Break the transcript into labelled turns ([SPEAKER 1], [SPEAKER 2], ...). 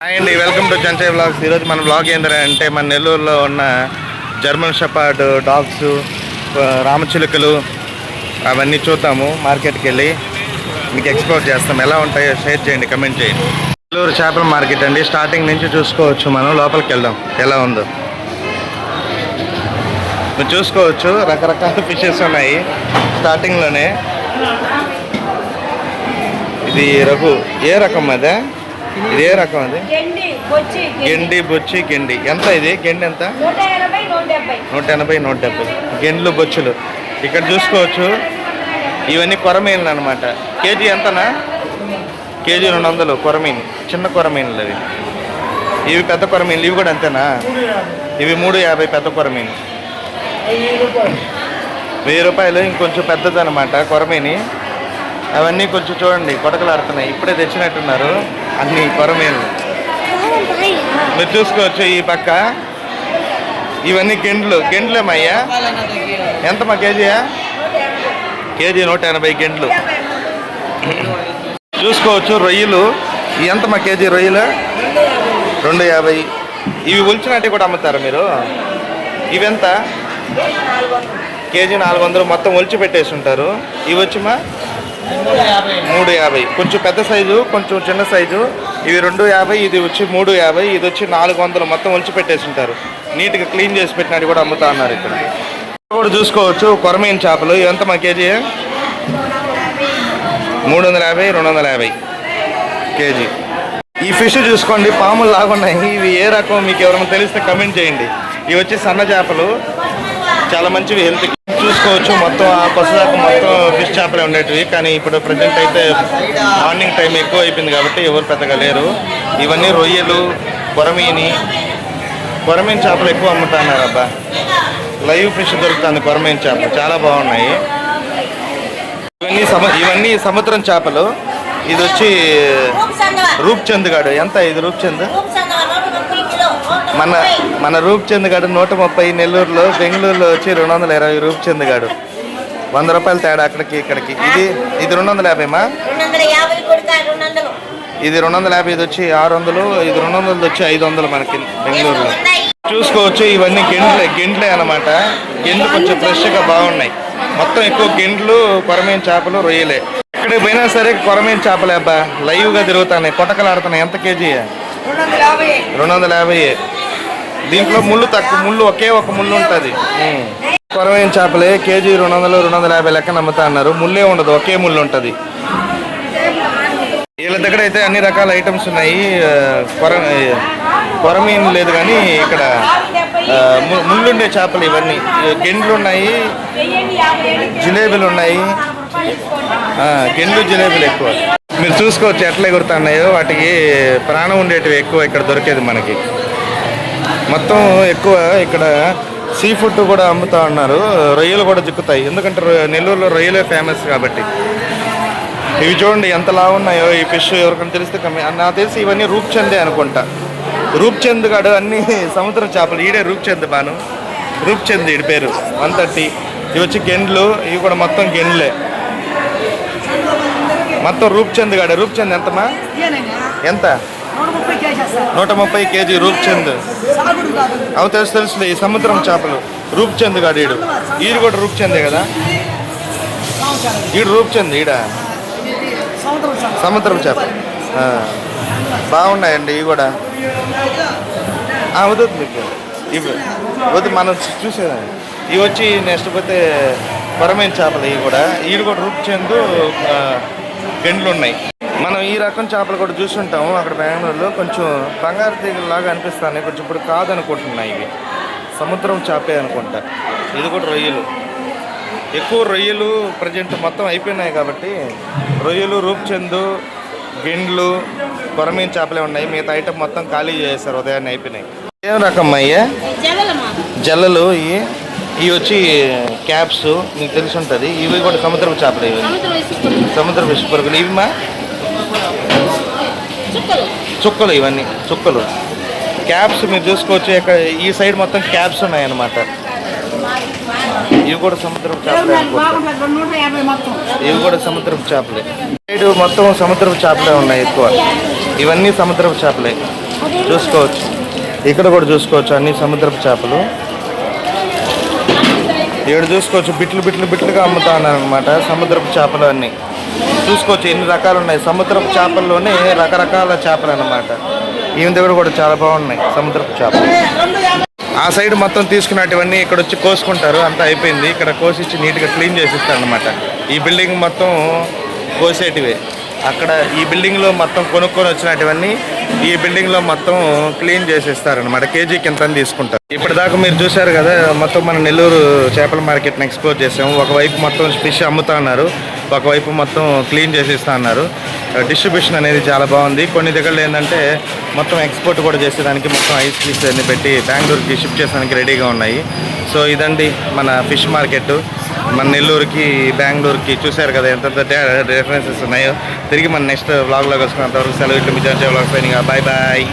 [SPEAKER 1] Hi అండి, welcome to చెంచయ్ vlogs. ఈరోజు మన వ్లాగ్ ఏంటంటే మన నెల్లూరులో ఉన్న జర్మన్ షెపర్డ్ డాగ్స్, రామచిలుకలు అవన్నీ చూద్దాము. మార్కెట్కి వెళ్ళి మీకు ఎక్స్ప్లోర్ చేస్తాం. ఎలా ఉంటాయో షేర్ చేయండి, కమెంట్ చేయండి. నెల్లూరు చేపల మార్కెట్ అండి. స్టార్టింగ్ నుంచి చూసుకోవచ్చు. మనం లోపలికి వెళ్దాం ఎలా ఉందో. మీరు చూసుకోవచ్చు రకరకాల ఫిషెస్ ఉన్నాయి స్టార్టింగ్లోనే. ఇది రఘు ఏ రకం అదే? ఇది ఏ రకం అది? గెండి, బొచ్చి, గెండి. ఎంత ఇది? గెండి ఎంత? 180, 170 గెండ్లు, బొచ్చులు. ఇక్కడ చూసుకోవచ్చు. ఇవన్నీ కొరమీన్లు అనమాట. కేజీ ఎంతనా? కేజీ 200 కొరమీన్. చిన్న కొరమీన్లు అవి. ఇవి పెద్ద కొరమీన్లు. ఇవి కూడా అంతేనా? ఇవి 350 పెద్ద కొరమీన్. 1000 రూపాయలు. ఇంకొంచెం పెద్దది అనమాట కొరమీని. అవన్నీ కొంచెం చూడండి కొడకలాడుతున్నాయి. ఇప్పుడే తెచ్చినట్టున్నారు అన్ని కొరమీన్లు. మీరు చూసుకోవచ్చు. ఈ పక్క ఇవన్నీ గెండ్లేమయ్యా. ఎంత మా కేజీయా? కేజీ 180 గెండ్లు. చూసుకోవచ్చు. రొయ్యలు ఎంత మా కేజీ? రొయ్యలు 250. ఇవి ఒలిచినట్టు కూడా అమ్ముతారా మీరు? ఇవెంత? కేజీ 400. మొత్తం ఒలిచి పెట్టేసి ఉంటారు. ఇవి వచ్చి మా 350. కొంచెం పెద్ద సైజు, కొంచెం చిన్న సైజు. ఇవి 250, ఇది వచ్చి 350, ఇది వచ్చి 400. మొత్తం ఒలిచి పెట్టేసి ఉంటారు. నీట్గా క్లీన్ చేసి పెట్టినట్టు కూడా అమ్ముతా ఉన్నారు ఇక్కడ. కూడా చూసుకోవచ్చు. కొరమీన్ చేపలు ఎంత మా కేజీ? 350, 250 కేజీ. ఈ ఫిష్ చూసుకోండి, పాములు లాగున్నాయి. ఇవి ఏ రకం మీకు ఎవరైనా తెలిస్తే కమెంట్ చేయండి. ఇవి వచ్చి సన్న చేపలు, చాలా మంచివి హెల్త్. చూసుకోవచ్చు. మొత్తం ఆ కొసదాకా మొత్తం ఫిష్ చేపలే ఉండేటివి. కానీ ఇప్పుడు ప్రజెంట్ అయితే మార్నింగ్ టైం ఎక్కువ అయిపోయింది కాబట్టి ఎవరు పెద్దగా లేరు. ఇవన్నీ రొయ్యలు, కొరమీన్ చేపలు ఎక్కువ అమ్ముతున్నారు. అబ్బా, లైవ్ ఫిష్ దొరుకుతుంది. కొరమీన్ చేపలు చాలా బాగున్నాయి. ఇవన్నీ సముద్రం చేపలు. ఇది వచ్చి రూప్చంద్ గాడు. ఎంత ఇది రూప్చంద్? మన రూప్చంద్ గాడు 130 నెల్లూరులో. బెంగళూరులో వచ్చి 220 రూప్చంద్ గాడు. 100 రూపాయలు తేడా అక్కడికి ఇక్కడికి. ఇది 250 మా? ఇది 250, ఇది వచ్చి 600, ఇది 200 వచ్చి 500 మనకి బెంగళూరులో. చూసుకోవచ్చు. ఇవన్నీ గెండ్లే అనమాట. గెండ్లు కొంచెం ఫ్రెష్గా బాగున్నాయి. మొత్తం ఎక్కువ గెండ్లు, కొరమీన్ చేపలు, రొయ్యలే. ఇక్కడికి పోయినా సరే కొరమీన్ చేపలే అబ్బా, లైవ్గా తిరుగుతున్నాయి, పొటకలాడుతున్నాయి. ఎంత కేజీ? 250. దీంట్లో ముళ్ళు తక్కువ, ముళ్ళు ఒకే ఒక ముళ్ళు ఉంటుంది. కొరమీన్ చేపలే కేజీ 200, 250 లెక్క నమ్ముతా అన్నారు. ముళ్ళే ఉండదు, ఒకే ముళ్ళు ఉంటుంది. వీళ్ళ దగ్గర అయితే అన్ని రకాల ఐటమ్స్ ఉన్నాయి. కొరమీన్ లేదు కానీ ఇక్కడ ముళ్ళుండే చేపలు ఇవన్నీ. గెండ్లు ఉన్నాయి, జిలేబీలు ఉన్నాయి. గెండ్లు, జిలేబీలు ఎక్కువ. మీరు చూసుకోవచ్చు ఎట్లా ఎగురుతున్నాయో. వాటికి ప్రాణం ఉండేటివి ఎక్కువ ఇక్కడ దొరికేది మనకి. మొత్తం ఎక్కువ ఇక్కడ సీ ఫుడ్ కూడా అమ్ముతూ ఉన్నారు. రొయ్యలు కూడా చిక్కుతాయి, ఎందుకంటే నెల్లూరులో రొయ్యలే ఫేమస్ కాబట్టి. ఇవి చూడండి ఎంత లావున్నాయో ఈ ఫిష్. ఎవరికైనా తెలిస్తే నాకు తెలిసి ఇవన్నీ రూప్చందే అనుకుంటా. రూప్చంద్ గాడు అన్ని సముద్ర చేపలు. ఈడే రూప్చంద్ బాను. రూప్చంద్ ఈడి పేరు. 130. ఇవి వచ్చి గెండ్లు. ఇవి కూడా మొత్తం గెండ్లే. మొత్తం రూప్చంద్ గాడు. రూప్చంద్ ఎంతమా? ఎంత? 130 కేజీ రూప్చంద్. అవి తెలుసు. ఈ సముద్రం చేపలు రూప్చంద్ గాడు. ఈడు కూడా రూప్చందే కదా. ఈడు రూప్చంద్. సముద్రం చేప బాగున్నాయండి. ఇవి కూడా వద్దు మీకు. ఇవి వద్దు, మనం చూసేదాన్ని. ఇవి వచ్చి నెక్స్ట్ పోతే కొరమీన్ చేపలు. ఇవి కూడా ఈడు కూడా రూప్చంద్, గెండ్లు ఉన్నాయి. మనం ఈ రకం చేపలు కూడా చూస్తుంటాము అక్కడ బెంగళూరులో. కొంచెం బంగారు తీగలాగా అనిపిస్తాయి. కొంచెం ఇప్పుడు కాదనుకుంటున్నాయి. ఇవి సముద్రం చేపే అనుకుంటా. ఇది కూడా రొయ్యలు. ఎక్కువ రొయ్యలు ప్రజెంట్ మొత్తం అయిపోయినాయి కాబట్టి రొయ్యలు, రూప్చంద్, గెండ్లు, కొరమీన్ చేపలే ఉన్నాయి. మిగతా ఐటమ్ మొత్తం ఖాళీ చేశారు, ఉదయాన్నే అయిపోయినాయి. ఏం రకం అయ్యా? జల్లలు. ఇవి వచ్చి క్యాప్స్, మీకు తెలిసి ఉంటుంది. ఇవి కూడా సముద్రపు చేపలు. ఇవి సముద్ర ఫిష్ పురుగులు. ఇవి మా చుక్కలు. ఇవన్నీ చుక్కలు. క్యాప్స్ మీరు చూసుకోవచ్చు. ఇక్కడ ఈ సైడ్ మొత్తం క్యాప్స్ ఉన్నాయన్నమాట. ఇవి కూడా సముద్రపు చేపలే. ఇవి కూడా సముద్రపు చేపలే. సైడ్ మొత్తం సముద్రపు చేపలే ఉన్నాయి ఎక్కువ. ఇవన్నీ సముద్రపు చేపలే. చూసుకోవచ్చు. ఇక్కడ కూడా చూసుకోవచ్చు అన్ని సముద్రపు చేపలు. ఇక్కడ చూసుకోవచ్చు బిట్లుగా అమ్ముతా ఉన్నారు అనమాట సముద్రపు చేపలు అన్నీ. చూసుకోవచ్చు ఎన్ని రకాలు ఉన్నాయి. సముద్రపు చేపల్లోనే రకరకాల చేపలు అన్నమాట. ఈమె దగ్గర కూడా చాలా బాగున్నాయి సముద్రపు చేపలు. ఆ సైడ్ మొత్తం తీసుకున్నటువన్నీ ఇక్కడ వచ్చి కోసుకుంటారు. అంతా అయిపోయింది. ఇక్కడ కోసిచ్చి నీట్గా క్లీన్ చేసి ఇస్తారు అనమాట. ఈ బిల్డింగ్ మొత్తం కోసేటివే. అక్కడ ఈ బిల్డింగ్లో మొత్తం కొనుక్కొని వచ్చినటువన్నీ ఈ బిల్డింగ్లో మొత్తం క్లీన్ చేసేస్తారనమాట. కేజీకి ఎంత అని తీసుకుంటారు. ఇప్పటిదాకా మీరు చూశారు కదా, మొత్తం మన నెల్లూరు చేపల మార్కెట్ని ఎక్స్ప్లోర్ చేసాము. ఒకవైపు మొత్తం ఫిష్ అమ్ముతా ఉన్నారు, ఒకవైపు మొత్తం క్లీన్ చేసిస్తా ఉన్నారు. డిస్ట్రిబ్యూషన్ అనేది చాలా బాగుంది. కొన్ని దగ్గరలో ఏంటంటే మొత్తం ఎక్స్పోర్ట్ కూడా చేసేదానికి మొత్తం ఐస్ పీస్ అన్ని పెట్టి బెంగళూరుకి షిఫ్ట్ చేసేదానికి రెడీగా ఉన్నాయి. సో ఇదండి మన ఫిష్ మార్కెట్. మన నెల్లూరుకి బెంగళూరుకి చూశారు కదా ఎంత డిఫరెన్సెస్ ఉన్నాయో. తిరిగి మన నెక్స్ట్ వ్లాగ్లో కలుసుకున్నంతవరకు సెలవు. ఇట్లా మీ జర్జీ వ్లాగ్స్. Bye bye.